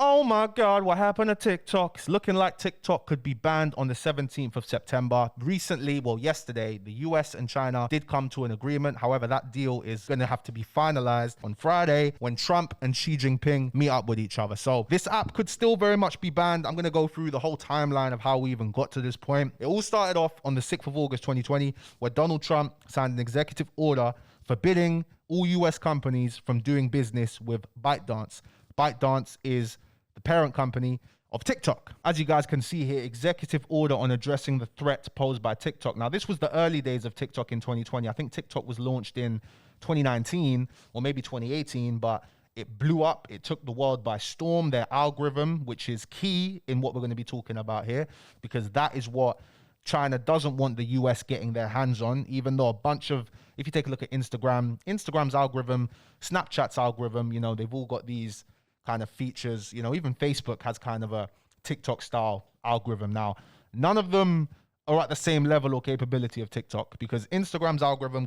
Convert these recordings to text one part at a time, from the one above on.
Oh my God, what happened to TikTok? It's looking like TikTok could be banned on the 17th of September. Recently, well, yesterday, the US and China did come to an agreement. However, that deal is going to have to be finalized on Friday when Trump and Xi Jinping meet up with each other. So this app could still very much be banned. I'm going to go through the whole timeline of how we even got to this point. It all started off on the 6th of August, 2020, where Donald Trump signed an executive order forbidding all US companies from doing business with ByteDance. ByteDance is the parent company of TikTok. As you guys can see here, executive order on addressing the threat posed by TikTok. Now, this was the early days of TikTok in 2020. I think TikTok was launched in 2019 or maybe 2018, but it blew up. It took the world by storm. Their algorithm, which is key in what we're going to be talking about here, because that is what China doesn't want the US getting their hands on, even though a bunch of, if you take a look at Instagram's algorithm, Snapchat's algorithm, you know, they've all got these kind of features. You know, even Facebook has kind of a TikTok style algorithm now. None of them are at the same level or capability of TikTok, because Instagram's algorithm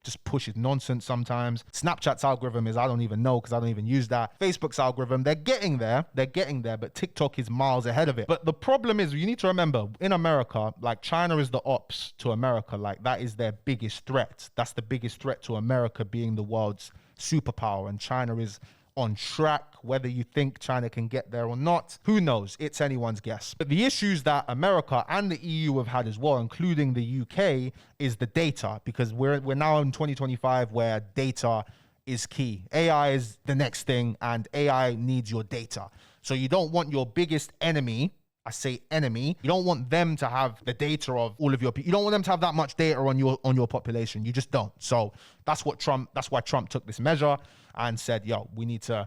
just pushes nonsense sometimes. Snapchat's algorithm is, I don't even know because I don't even use that. Facebook's algorithm, they're getting there, but TikTok is miles ahead of it. But the problem is, you need to remember, in America, like, China is the ops to America. Like, that is their biggest threat. That's the biggest threat to America, being the world's superpower, and China is on track. Whether you think China can get there or not, who knows? It's anyone's guess. But the issues that America and the EU have had as well, including the UK, is the data, because we're now in 2025 where data is key. AI is the next thing, and AI needs your data. So you don't want your biggest enemy, I say enemy, you don't want them to have the data of all of your people. You don't want them to have that much data on your population. You just don't. So that's why Trump took this measure and said, yo, we can't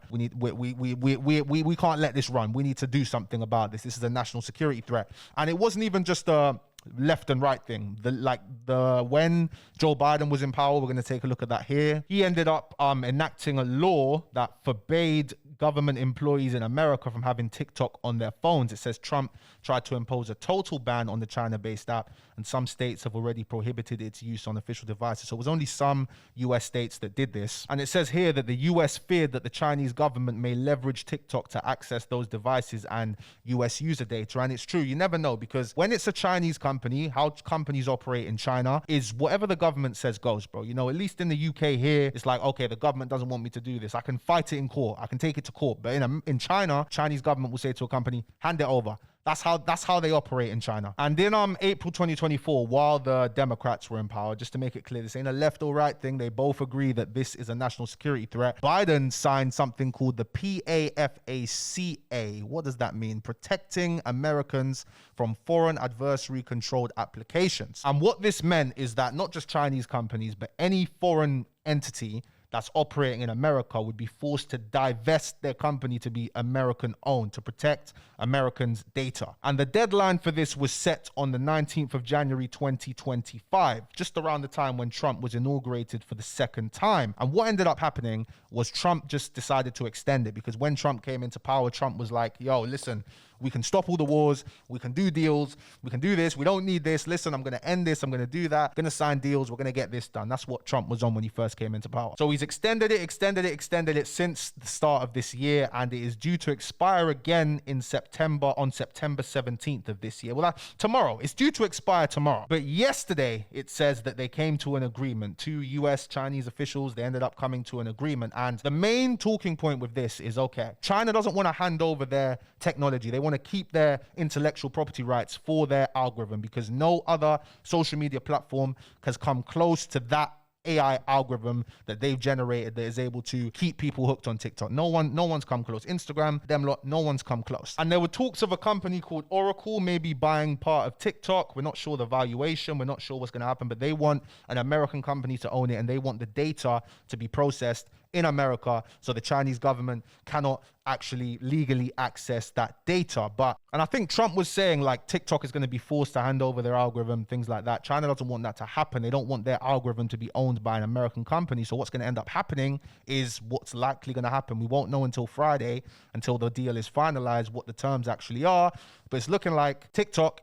let this run. We need to do something about this. This is a national security threat. And it wasn't even just a left and right thing. When Joe Biden was in power, we're going to take a look at that here. He ended up enacting a law that forbade government employees in America from having TikTok on their phones. It says Trump tried to impose a total ban on the China-based app, and some states have already prohibited its use on official devices. So it was only some US states that did this. And it says here that the US feared that the Chinese government may leverage TikTok to access those devices and US user data. And it's true, you never know, because when it's a Chinese company, how companies operate in China is whatever the government says goes, bro. You know, at least in the UK here, it's like, okay, the government doesn't want me to do this. I can fight it in court. I can take it to court. But in China, Chinese government will say to a company, hand it over. That's how they operate in China. And in April 2024, while the Democrats were in power, just to make it clear, this ain't a left or right thing. They both agree that this is a national security threat. Biden signed something called the PAFACA. What does that mean? Protecting Americans from Foreign Adversary Controlled Applications. And what this meant is that not just Chinese companies, but any foreign entity that's operating in America would be forced to divest their company to be American owned, to protect Americans' data. And the deadline for this was set on the 19th of January 2025, just around the time when Trump was inaugurated for the second time. And what ended up happening was Trump just decided to extend it, because when Trump came into power, Trump was like, yo, listen, we can stop all the wars, we can do deals, we can do this, we don't need this, listen, I'm gonna end this, I'm gonna do that, I'm gonna sign deals, we're gonna get this done. That's what Trump was on when he first came into power. So he's extended it since the start of this year, and it is due to expire again in September, on September 17th of this year. Well, tomorrow, it's due to expire tomorrow. But yesterday, it says that they came to an agreement. Two US Chinese officials, they ended up coming to an agreement. And the main talking point with this is, okay, China doesn't want to hand over their technology. They want to keep their intellectual property rights for their algorithm, because no other social media platform has come close to that AI algorithm that they've generated that is able to keep people hooked on TikTok. No one's come close. Instagram, them lot, no one's come close. And there were talks of a company called Oracle maybe buying part of TikTok. We're not sure the valuation. We're not sure what's going to happen, but they want an American company to own it, and they want the data to be processed in America, so the Chinese government cannot actually legally access that data. And I think Trump was saying, like, TikTok is going to be forced to hand over their algorithm, things like that. China doesn't want that to happen. They don't want their algorithm to be owned by an American company. So what's going to end up happening is what's likely going to happen. We won't know until Friday, until the deal is finalized, what the terms actually are. But it's looking like TikTok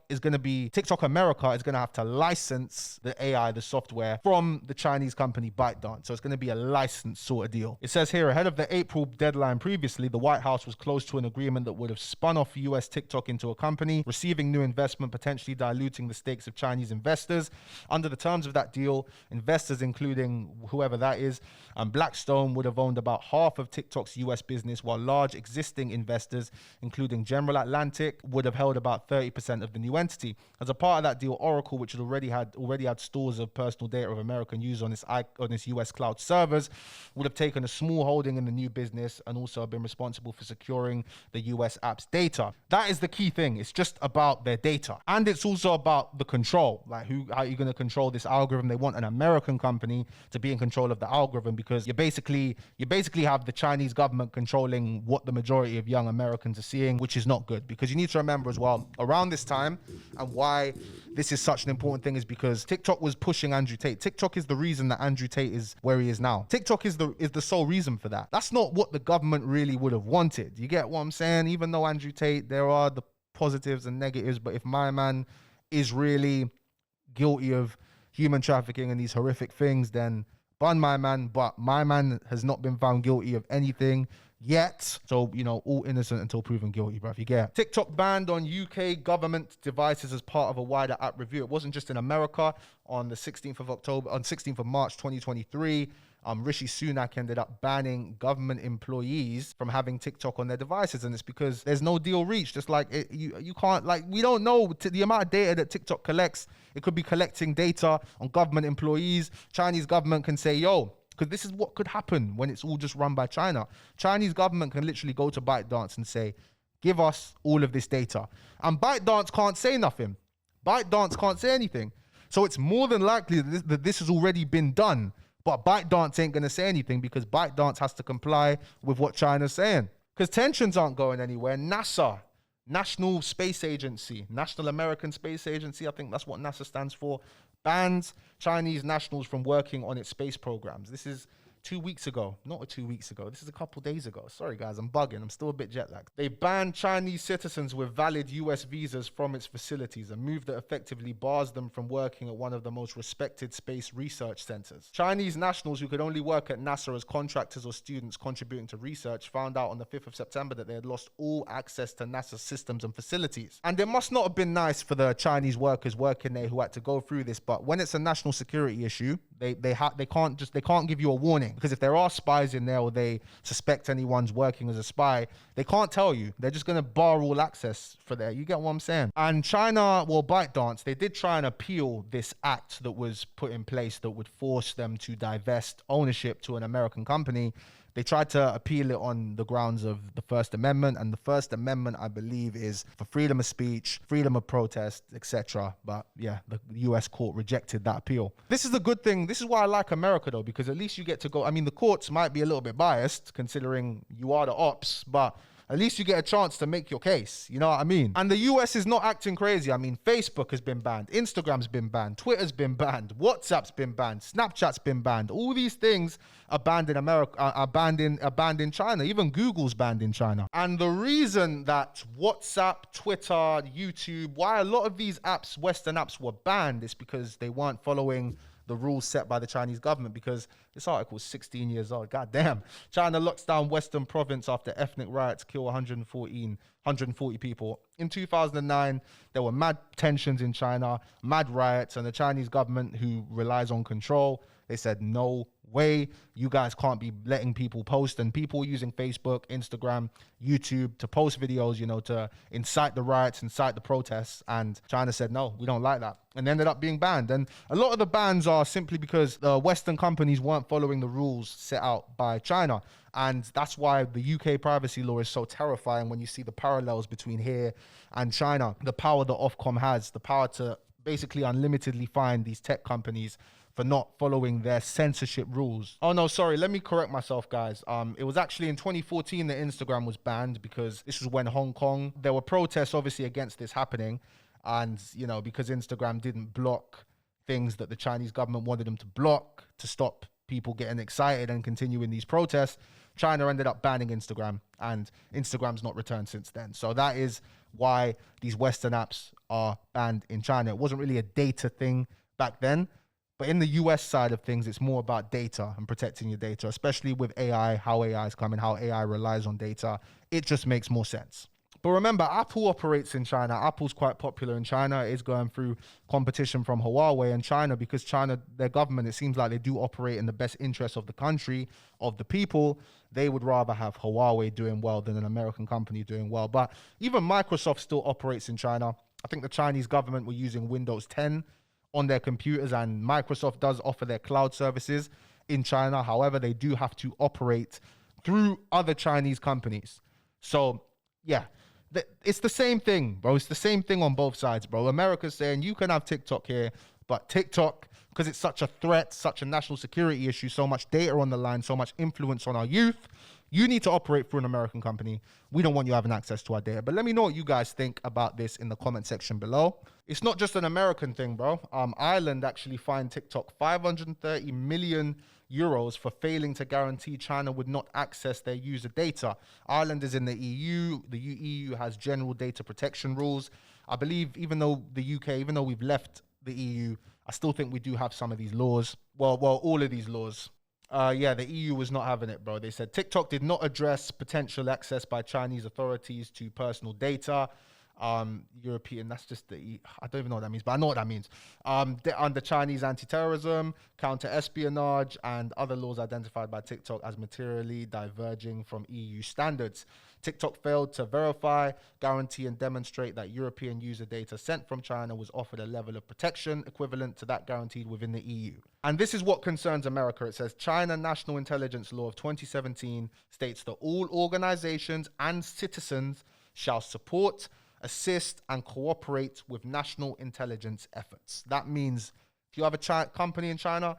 America is going to have to license the AI, the software, from the Chinese company ByteDance. So it's going to be a licensed sort of deal. It says here, ahead of the April deadline previously, the White House was close to an agreement that would have spun off US TikTok into a company, receiving new investment, potentially diluting the stakes of Chinese investors. Under the terms of that deal, investors, including whoever that is, Blackstone, would have owned about half of TikTok's US business, while large existing investors, including General Atlantic, would have held about 30% of the new entity. As a part of that deal, Oracle, which had already had stores of personal data of American users on its US cloud servers, would have taken a small holding in the new business and also have been responsible for securing the US app's data. That is the key thing. It's just about their data. And it's also about the control. Like, how are you going to control this algorithm? They want an American company to be in control of the algorithm, because you basically have the Chinese government controlling what the majority of young Americans are seeing, which is not good. Because you need to remember as well, around this time, and why this is such an important thing, is because TikTok was pushing Andrew Tate. TikTok is the reason that Andrew Tate is where he is now. TikTok is the sole reason for that. That's not what the government really would have wanted. You get what I'm saying? Even though Andrew Tate, there are the positives and negatives, but if my man is really guilty of human trafficking and these horrific things, then bun my man. But my man has not been found guilty of anything yet. So, all innocent until proven guilty, bruv. You get TikTok banned on UK government devices as part of a wider app review. It wasn't just in America. On the 16th of March 2023, Rishi Sunak ended up banning government employees from having TikTok on their devices, and it's because there's no deal reached. It's like you can't, we don't know the amount of data that TikTok collects. It could be collecting data on government employees. Chinese government can say, yo, because this is what could happen when it's all just run by China. Chinese government can literally go to ByteDance and say, give us all of this data. And ByteDance can't say nothing. ByteDance can't say anything. So it's more than likely that this has already been done. But ByteDance ain't going to say anything because ByteDance has to comply with what China's saying. Because tensions aren't going anywhere. NASA, National Space Agency, National American Space Agency, I think that's what NASA stands for, bans Chinese nationals from working on its space programs. This is 2 weeks ago. Not 2 weeks ago. This is a couple days ago. Sorry, guys, I'm bugging. I'm still a bit jet lagged. They banned Chinese citizens with valid US visas from its facilities, a move that effectively bars them from working at one of the most respected space research centers. Chinese nationals who could only work at NASA as contractors or students contributing to research found out on the 5th of September that they had lost all access to NASA's systems and facilities. And it must not have been nice for the Chinese workers working there who had to go through this, but when it's a national security issue, they can't give you a warning. Because if there are spies in there or they suspect anyone's working as a spy, they can't tell you. They're just going to bar all access for that. You get what I'm saying? And China, ByteDance, they did try and appeal this act that was put in place that would force them to divest ownership to an American company. They tried to appeal it on the grounds of the First Amendment, and the First Amendment, I believe, is for freedom of speech, freedom of protest, etc. But yeah, the US court rejected that appeal. This is a good thing. This is why I like America, though, because at least you get to go. I mean, the courts might be a little bit biased considering you are the ops, but at least you get a chance to make your case. You know what I mean? And the US is not acting crazy. I mean, Facebook has been banned. Instagram's been banned. Twitter's been banned. WhatsApp's been banned. Snapchat's been banned. All these things are banned in America, are banned in China. Even Google's banned in China. And the reason that WhatsApp, Twitter, YouTube, why a lot of these apps, Western apps, were banned is because they weren't following the rules set by the Chinese government, because this article is 16 years old. God damn. China locks down Western province after ethnic riots kill 140 people. In 2009, there were mad tensions in China, mad riots, and the Chinese government, who relies on control, they said, no way, you guys can't be letting people post. And people using Facebook, Instagram, YouTube to post videos, to incite the riots, incite the protests. And China said, no, we don't like that. And they ended up being banned. And a lot of the bans are simply because the Western companies weren't following the rules set out by China. And that's why the UK privacy law is so terrifying when you see the parallels between here and China. The power that Ofcom has, the power to basically unlimitedly fine these tech companies for not following their censorship rules. Oh no, sorry, let me correct myself, guys. It was actually in 2014 that Instagram was banned, because this was when Hong Kong, there were protests obviously against this happening. And, because Instagram didn't block things that the Chinese government wanted them to block to stop people getting excited and continuing these protests, China ended up banning Instagram, and Instagram's not returned since then. So that is why these Western apps are banned in China. It wasn't really a data thing back then, But in the US side of things, it's more about data and protecting your data, especially with AI, how AI is coming, how AI relies on data. It just makes more sense. But remember, Apple operates in China. Apple's quite popular in China. It is going through competition from Huawei and China, because China, their government, it seems like they do operate in the best interest of the country, of the people. They would rather have Huawei doing well than an American company doing well. But even Microsoft still operates in China. I think the Chinese government were using Windows 10 on their computers, and Microsoft does offer their cloud services in China. However, they do have to operate through other Chinese companies. So, yeah, it's the same thing, bro. It's the same thing on both sides, bro. America's saying you can have TikTok here, but TikTok, because it's such a threat, such a national security issue, so much data on the line, so much influence on our youth, you need to operate through an American company. We don't want you having access to our data. But let me know what you guys think about this in the comment section below. It's not just an American thing, bro. Ireland actually fined TikTok 530 million euros for failing to guarantee China would not access their user data. Ireland is in the EU. The EU has general data protection rules. I believe even though the UK, even though we've left the EU, I still think we do have some of these laws. Well, all of these laws. Yeah, the EU was not having it, bro. They said TikTok did not address potential access by Chinese authorities to personal data. European, that's just I don't even know what that means, but I know what that means. Under Chinese anti-terrorism, counter-espionage, and other laws identified by TikTok as materially diverging from EU standards. TikTok failed to verify, guarantee, and demonstrate that European user data sent from China was offered a level of protection equivalent to that guaranteed within the EU. And this is what concerns America. It says China National Intelligence Law of 2017 states that all organizations and citizens shall support, assist, and cooperate with national intelligence efforts. That means if you have a company in China,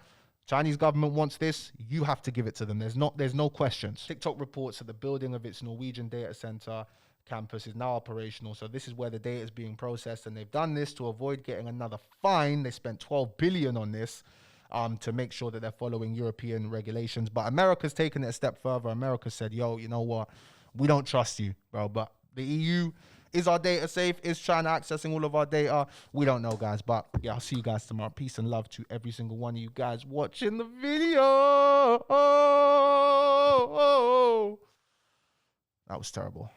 Chinese government wants this, you have to give it to them. There's no questions. TikTok reports that the building of its Norwegian data center campus is now operational. So this is where the data is being processed, and they've done this to avoid getting another fine. They spent 12 billion on this to make sure that they're following European regulations. But America's taken it a step further. America said, yo, you know what? We don't trust you, bro. But the EU, is our data safe? Is China accessing all of our data? We don't know, guys. But yeah, I'll see you guys tomorrow. Peace and love to every single one of you guys watching the video. That was terrible.